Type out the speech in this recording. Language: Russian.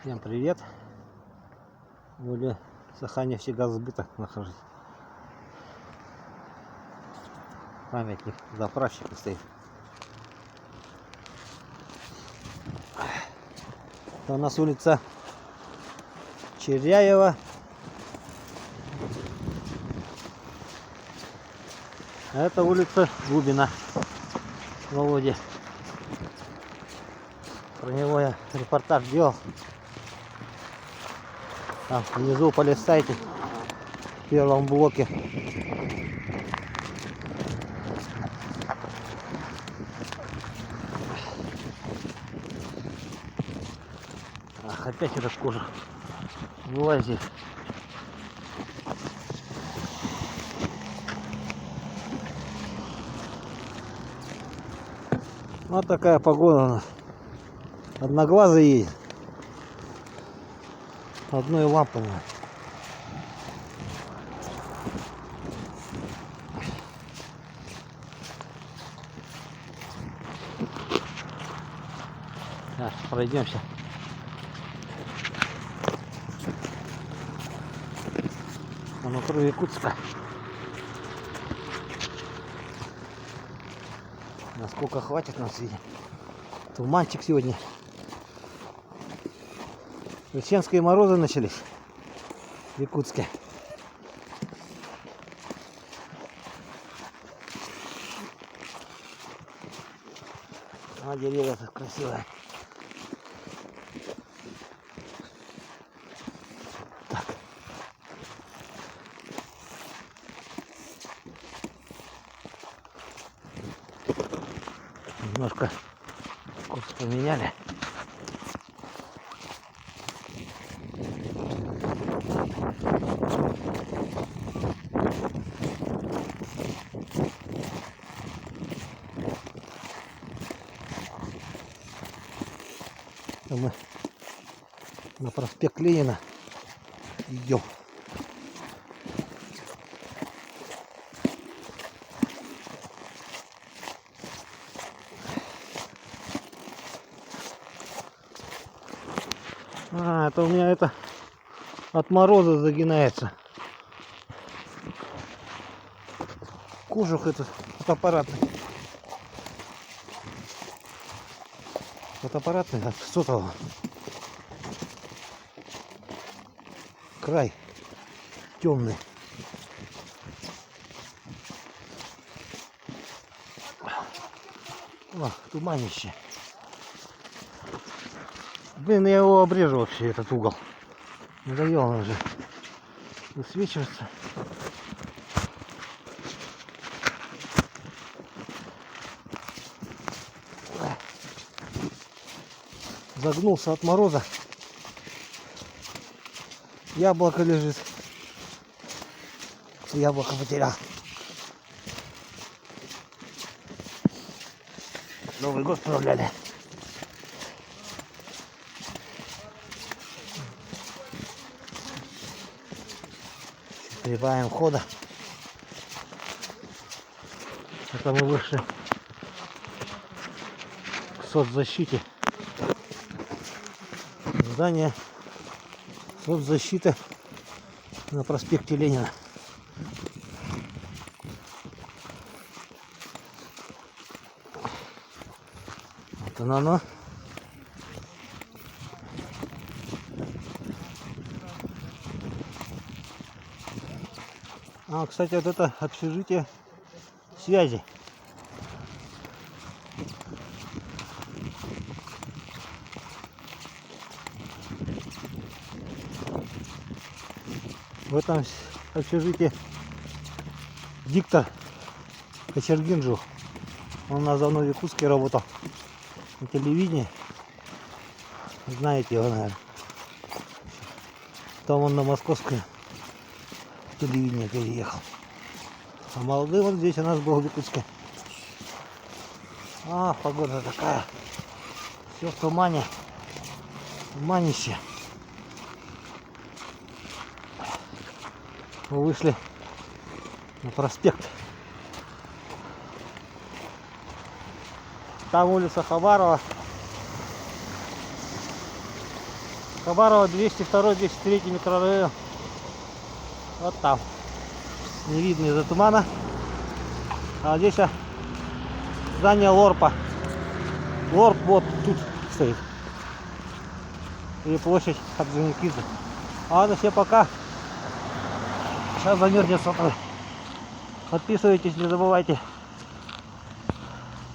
Всем привет! Возле Саханнефтегазсбыта нахожусь. Памятник заправщика стоит. Это у нас улица Черяева. А это улица Губина. Володе. Про него я репортаж делал. Там внизу полистайте в первом блоке. Ах, опять эта кожа вылазит. Вот такая погода у нас. Одноглазый едет. Одной лампой. Так, пройдемся. Внутри Якутска. Насколько хватит нас видеть. Туманчик сегодня. Весенские морозы начались в Якутске. А деревья тут красивые. Так. Немножко курс поменяли. Мы на проспект Ленина идем. А, это у меня это от мороза загинается. Кожух этот фотоаппаратный. Фотоаппаратный от сотового. Край темный. О, туманище. Блин, я его обрежу вообще, этот угол. Надоел он уже высвечиваться. Загнулся от мороза. Яблоко лежит. Яблоко потерял. Новый год справляли. Прибавим хода. Это мы вышли к соцзащите. Здание соцзащиты на проспекте Ленина. Вот оно. А, кстати, вот это общежитие связи. В этом общежитии диктор Кочергинджу. Он у нас давно в Якутске работал на телевидении. Знаете его, наверное. Там он на московское телевидение переехал. А молодой вот здесь у нас был в Якутске. А, погода такая. Все в тумане. Туманище. Мы вышли на проспект. Там улица Хабарова. Хабарова 202-203 микрорайон. Вот там. Не видно из-за тумана. А здесь здание Лорпа. Лорп вот тут стоит. И площадь Орджоникидзе. А на все пока. Сейчас замерзнет смотрю. Подписывайтесь, не забывайте.